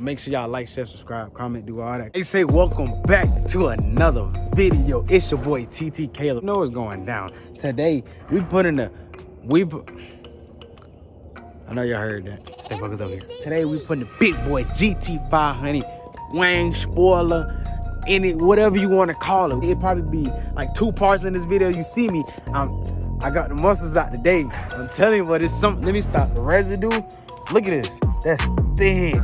Make sure y'all like, share, subscribe, comment, do all that. They say welcome back to another video. It's your boy TT Caleb. You know what's going down. Today we put in the I know y'all heard that. Stay focused over here. Today we putting the big boy GT500 wang spoiler in it, whatever you want to call it. It'd probably be like 2 parts in this video. You see me, I got the muscles out today. I'm telling you, but it's something. Let me stop the residue. Look at this. That's thick.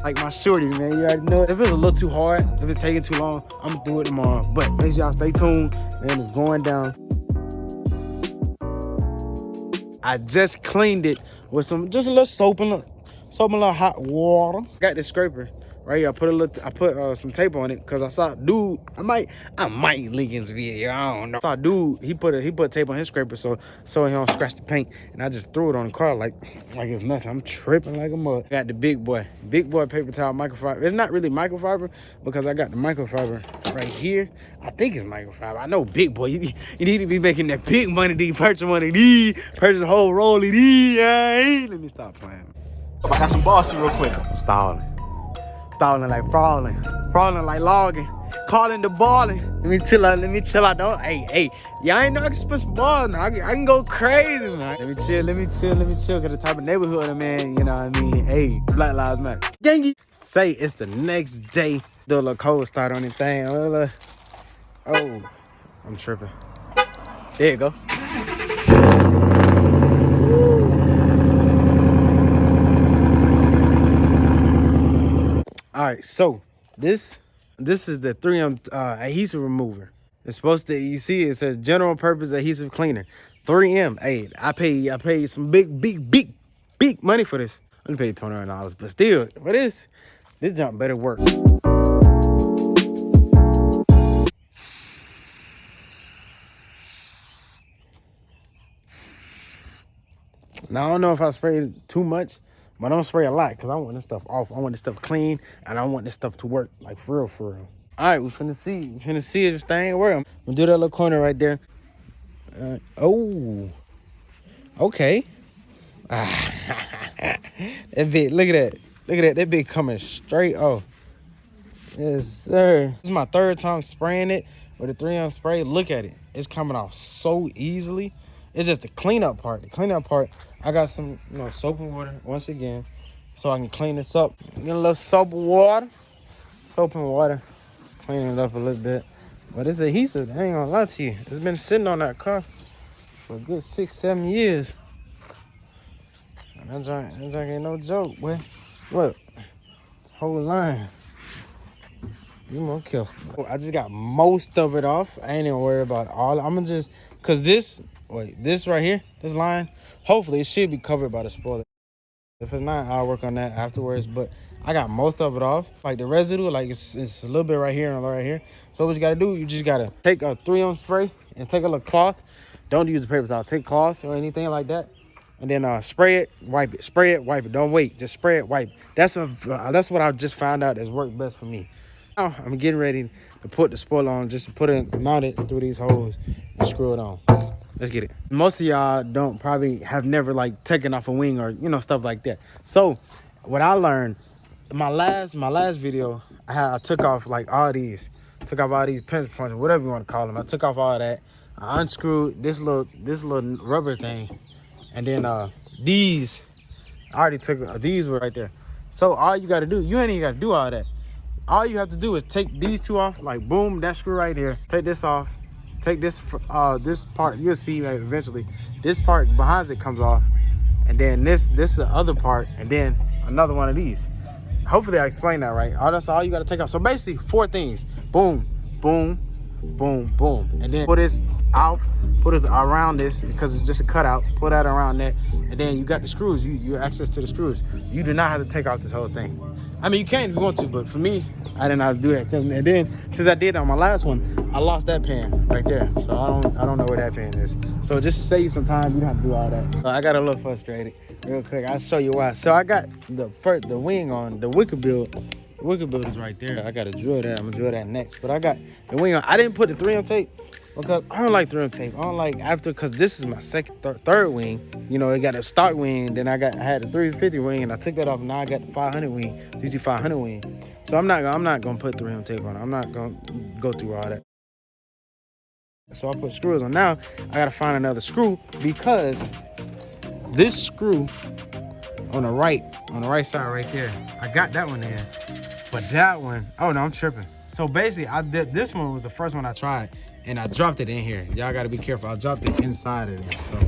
Like my shorty, man. You already know it. If it's a little too hard, if it's taking too long, I'm gonna do it tomorrow. But make sure y'all stay tuned. Man, it's going down. I just cleaned it with just a little soap and a little hot water. Got this scraper right here. I put some tape on it because I saw dude. I might link his video. I don't know. I saw dude. He put tape on his scraper so he don't scratch the paint. And I just threw it on the car like it's nothing. I'm tripping like a mug. Got the big boy paper towel microfiber. It's not really microfiber because I got the microfiber right here. I think it's microfiber. I know big boy. You need to be making that big money. Purchase one of these. Purchase a whole roll of these. Let me stop playing. I got some balls real quick. Stalling like falling like logging, calling the balling. Let me chill out. Don't, hey, y'all ain't know I can spit some balls now. I can go crazy, man. Let me chill. Cause the type of neighborhood I'm in, you know what I mean? Hey, Black Lives Matter. Gangy. Say it's the next day. Do a little cold start on anything. Oh, I'm tripping. There you go. All right, so this is the 3M adhesive remover. It's supposed to, you see it says general purpose adhesive cleaner. 3M. Hey, I paid some big money for this. I only paid $29, but still, for this junk better work. Now I don't know if I sprayed too much, but I don't spray a lot because I want this stuff off. I want this stuff clean, and I want this stuff to work, like for real. All right, we finna see if this thing work. I'm gonna do that little corner right there. Oh, okay. That bit, look at that. That bit coming straight off. Yes, sir. This is my 3rd time spraying it with a 3M spray. Look at it. It's coming off so easily. It's just the cleanup part. I got some, soap and water once again, so I can clean this up. Get a little soap and water. Clean it up a little bit. But this adhesive, I ain't gonna lie to you. It's been sitting on that car for a good 6-7 years. That junk ain't no joke, boy. What? Whole line. You more careful. I just got most of it off. I ain't even worried about all. I'm gonna just, cause this right here, this line, hopefully it should be covered by the spoiler. If it's not, I'll work on that afterwards. But I got most of it off. Like the residue, like it's a little bit right here and right here. So what you gotta do, you just gotta take a 3M spray and take a little cloth. Don't use the paper towel. Take cloth or anything like that. And then spray it, wipe it. Spray it, wipe it. Don't wait. Just spray it, wipe it. That's what I just found out has worked best for me. Now I'm getting ready to put the spoiler on, just to put it, mount it through these holes and screw it on. Let's get it. Most of y'all have never like taken off a wing or stuff like that. So what I learned, my last video, I took off like all these pencil points, whatever you want to call them. I took off all that. I unscrewed this little rubber thing, and then these, I already took, these were right there. So all you got to do, you ain't even got to do all that. All you have to do is take these 2 off, like boom, that screw right here. Take this off. Take this part. You'll see eventually. This part behind it comes off, and then this is the other part, and then another one of these. Hopefully I explained that right. That's all you got to take off. So basically 4 things. Boom, boom, boom, boom, and then put this off. Put this around this because it's just a cutout. Put that around that, and then you got the screws. You access to the screws. You do not have to take off this whole thing. I mean, you can if you want to, but for me, I didn't have to do that. And then since I did on my last one, I lost that pan right there. So I don't know where that pan is. So just to save you some time, you don't have to do all that. I got a little frustrated real quick. I'll show you why. So I got the wing on the wicker build, wicker builder's right there. I gotta drill that. I'm gonna drill that next. But I got the wing on. I didn't put the 3M tape because I don't like 3M tape. I don't like after because this is my third wing. You know, it got a stock wing. Then I had the 350 wing, and I took that off. Now I got the 500 wing, GT500 wing. So I'm not gonna put 3M tape on it. I'm not gonna go through all that. So I put screws on. Now I gotta find another screw because this screw on the right side right there, I got that one in, but that one, oh no, I'm tripping. So basically this one was the first one I tried and I dropped it in here. Y'all gotta be careful. I dropped it inside of it. So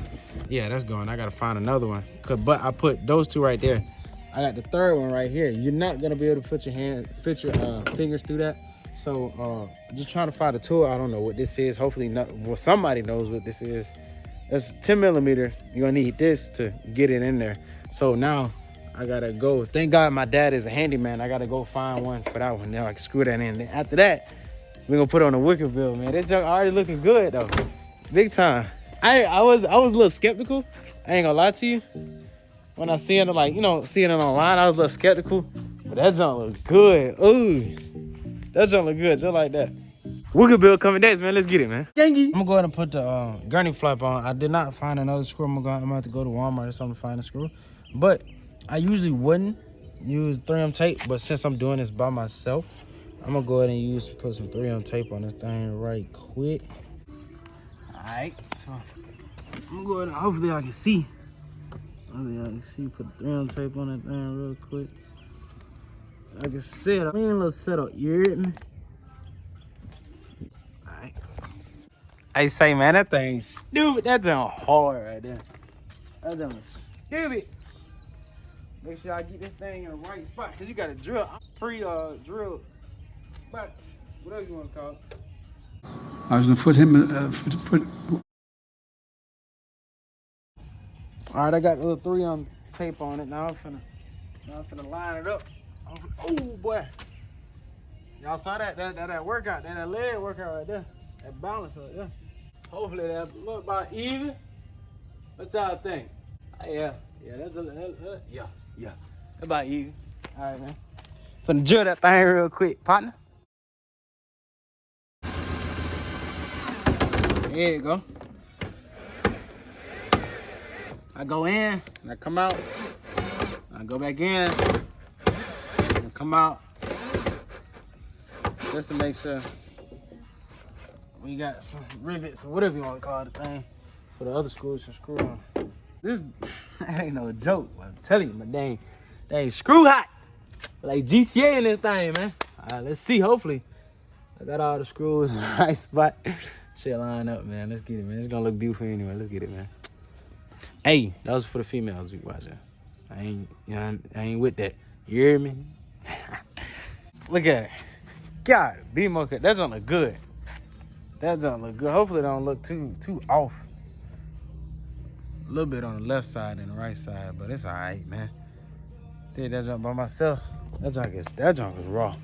yeah, that's going. I gotta find another one. But I put those two right there. I got the third one right here. You're not gonna be able to put your fingers through that. So just trying to find a tool. I don't know what this is. Hopefully somebody knows what this is. That's 10 millimeter. You're gonna need this to get it in there. So now I gotta go. Thank God my dad is a handyman. I gotta go find one for that one. Now I can screw that in. Then after that, we're gonna put on a wicker bill, man. This junk already looking good though. Big time. I was a little skeptical. I ain't gonna lie to you. When I seeing it seeing it online, I was a little skeptical. But that junk look good. Ooh. That junk look good, just like that. Wicker bill coming next, man. Let's get it, man. I'm gonna go ahead and put the gurney flap on. I did not find another screw. I'm gonna have to go to Walmart or something to find a screw. But I usually wouldn't use 3M tape, but since I'm doing this by myself, I'm gonna go ahead and put some 3M tape on this thing right quick. Alright, so I'm gonna go ahead and hopefully I can see. Put the 3M tape on that thing real quick. I can set up. A little setup, you hear me? Alright. I say, man, that thing's stupid. That junk hard right there. That junk is stupid. Make sure I get this thing in the right spot, cause you gotta drill drill spots, whatever you want to call it. I was gonna put him All right, I got a little 3M tape on it. Now I'm finna line it up. Oh boy, y'all saw that workout, that leg workout right there, that balance right there. Hopefully that look about even. What y'all think? Yeah, that's yeah, about even. All right, man. Finna drill that thing real quick, partner. There you go. I go in, and I come out. I go back in, and I come out. Just to make sure we got some rivets or whatever you want to call the thing, so the other screws can screw on. This ain't no joke. I'm telling you, my dang screw hot. Like GTA in this thing, man. All right, let's see. Hopefully, I got all the screws in the right spot. Shit line up, man. Let's get it, man. It's gonna look beautiful anyway. Let's get it, man. Hey, that was for the females we watching. I ain't with that. You hear me? Look at it. God, be more cut. That don't look good. That don't look good. Hopefully it don't look too off. A little bit on the left side and the right side, but it's all right, man. Did that junk by myself. That junk is raw.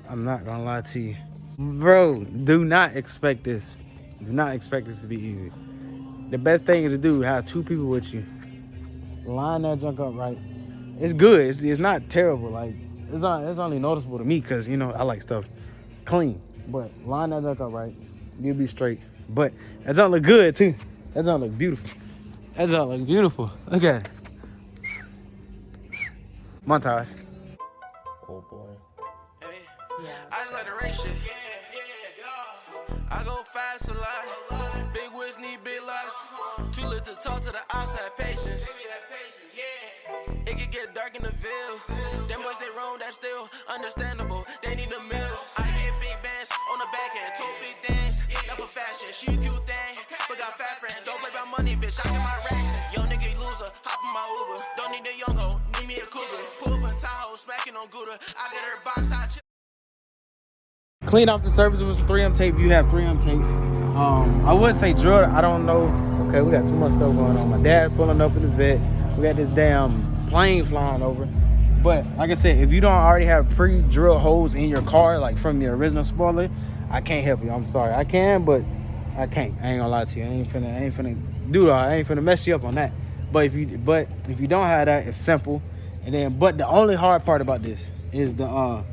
I'm not gonna lie to you. Bro, do not expect this. Do not expect this to be easy. The best thing is to do, have two people with you. Line that junk up right. It's good. It's not terrible. Like it's only noticeable to me because I like stuff clean. But line that junk up right. You'll be straight. But that junk look good too. That junk look beautiful. That junk look beautiful. Look at it. Montage. Oh boy. Hey, I just like the race shit. I go fast a lot. Big whiz need big lots. Too little to talk to the outside patience. It could get dark in the Ville. Them boys they wrong, that's still understandable. They need the mills. I get big bands on the back end. Two big things, not for fashion. She a cute thing, but got fat friends. Don't play about money, bitch. I get my racks. Young nigga loser, hop in my Uber. Don't need a young hoe, need me a cougar. Pull up in Tahoe, smacking on Gouda. I get her box, I chill. Clean off the surface with some 3M tape. You have 3M tape. I would say drill. I don't know. Okay, we got too much stuff going on. My dad's pulling up in the vet. We got this damn plane flying over. But like I said, if you don't already have pre-drilled holes in your car, like from the original spoiler, I can't help you. I'm sorry. I can, but I can't. I ain't gonna lie to you. I ain't finna do that. I ain't finna mess you up on that. But if you don't have that, it's simple. And then, but the only hard part about this, is the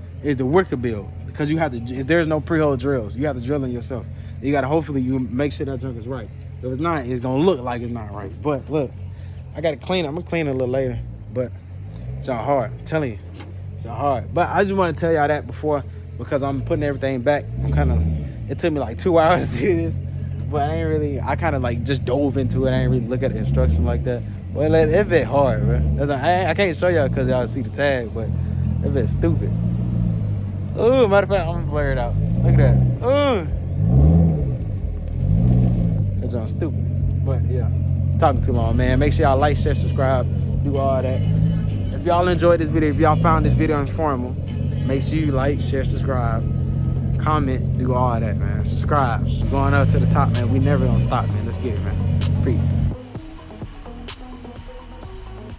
wicker build, because you have to. There's no pre-hole drills. You have to drill them yourself. You gotta hopefully you make sure that junk is right. If it's not, it's gonna look like it's not right. But look, I gotta clean it. I'm gonna clean it a little later. But it's all hard. I'm telling you, it's all hard. But I just want to tell y'all that before, because I'm putting everything back. It took me like 2 hours to do this, but I kind of like just dove into it. I ain't really look at the instructions like that. Well, it's bit hard, bro. I can't show y'all because y'all see the tag, but it's bit stupid. Ooh, matter of fact, I'm gonna blur it out. Look at that. Ooh. It's on stupid. But yeah, talking too long, man. Make sure y'all like, share, subscribe, do all that. If y'all enjoyed this video, if y'all found this video informative, make sure you like, share, subscribe, comment, do all that, man. Subscribe. We're going up to the top, man. We never gonna stop, man. Let's get it, man. Peace.